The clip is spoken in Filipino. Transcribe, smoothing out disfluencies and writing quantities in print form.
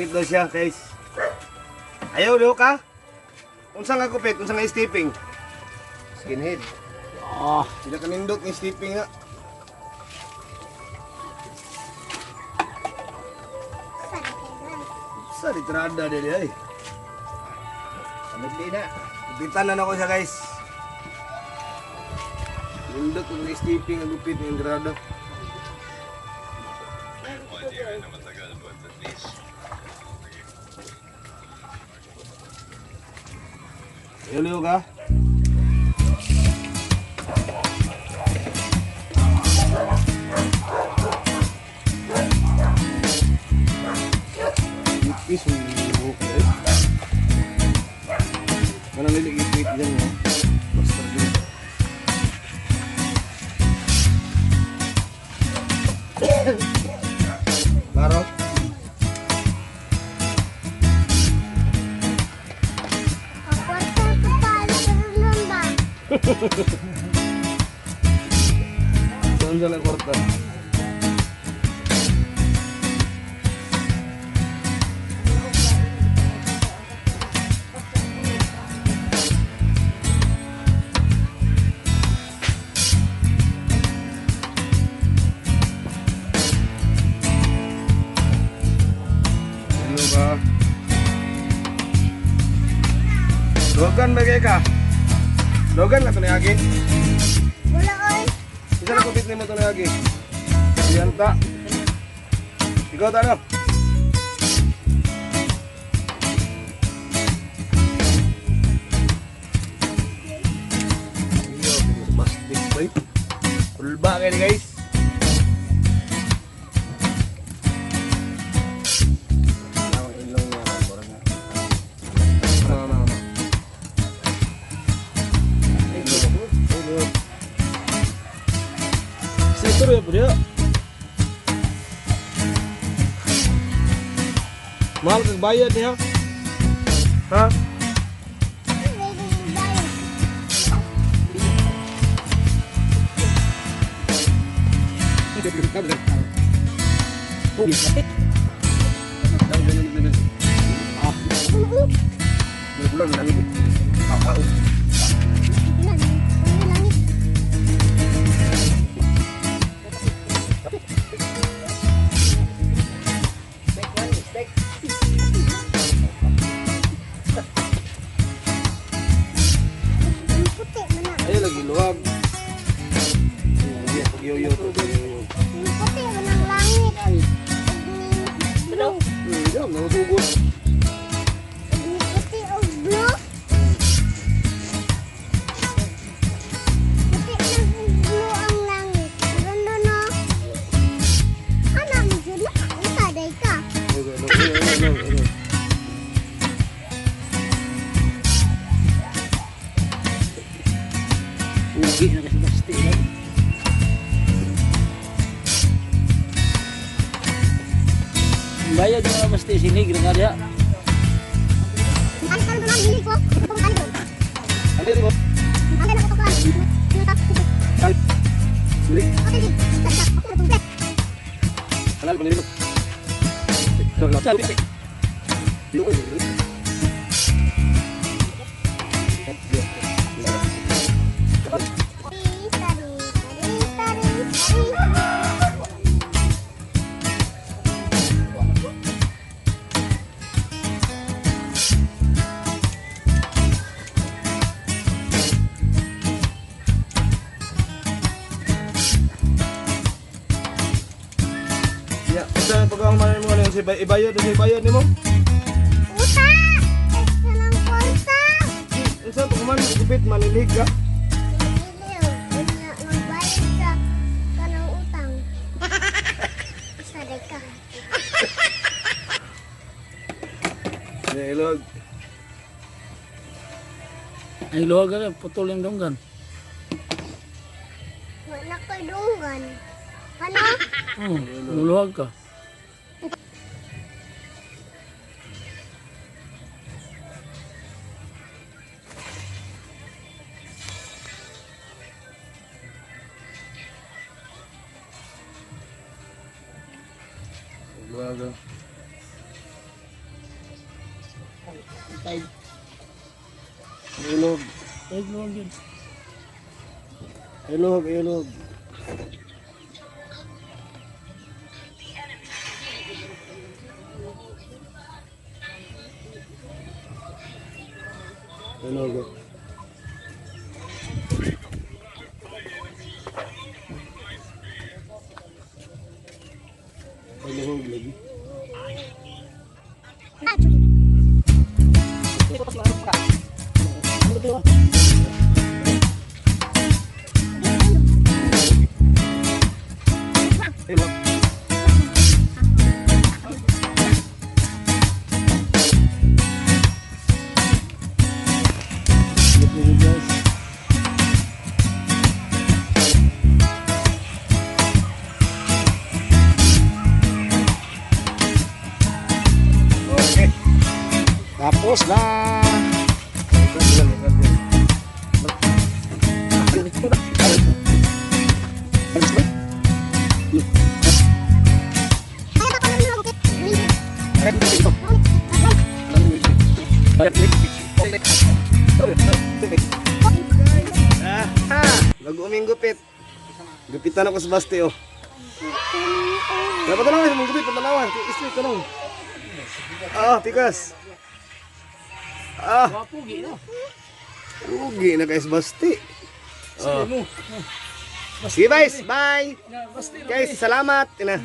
Gupit daw siya, guys. Ayaw, liho ka? Unsa nga gupit? Unsa nga steeping? Skinhead. Ah, Sila kanindot ni steeping nga. Sa litrada dia ay. Ano di na? Gupitan na ako siya, guys. Nindot ko ng steeping ang gupit ng grado. Liho ka? Ipis yung buhok na eh. Manang liligit dyan mo. Basta din. Klaro? Saan sa nagkorta? Ano ba? Dogan bagay ka? Dogan na ito na yagi? Wala oy. Isa na kupit nimo ito na yagi? Siyanta. Ikaw tano? Iyo, plastic pipe. Ulba kayo ni guys. Ilong niya, parang nga. Ano. Sektor ya bro. Mahal kang bayad niya. Ha? Ayo lagi luwag. Yo. Puti ng langit. Jam, nautugot. Puti o blue. Puti ng blue ang langit. Ganda no. Ano mo dyan? Itaday ka. ugi na kasi pasti lang. Bayad yung mga pasti sinig rin nga diha. Ano ka naman bili ko? Itong kali ko. Ano rin mo? Ano na ko kukuhan? Bili. Okay, di. Ako na tubig. Halal panilin mo. Sabi. Dilo. Ya, sa pagkakamanan mo ano yung ibayad ni mo? Uta! Ito ng konta! Sa pagkakamanan mo gupit malilig ka? Magbayad ka kanang utang. Saday ka. Ilog. Ay luwag ka, putol yung donggan. Wala ko'y dunggan. Ano? Luwag ka. Luwaga. Tide. Ilog. Tide mo yun. Ilog, ilog. Ilog. Ilog lagi. Ilog. Okay. Tapos na. Nag-uming gupit. Gupitan ako sa Basti, oh. Dapat tanong, mong gupit, patanawan. Istri, tanong. Ah, tigas. Ah, Wapugi na. rugi na kay Basti. Sige mo. Sige guys, bye. Basta Guys, salamat. Ina.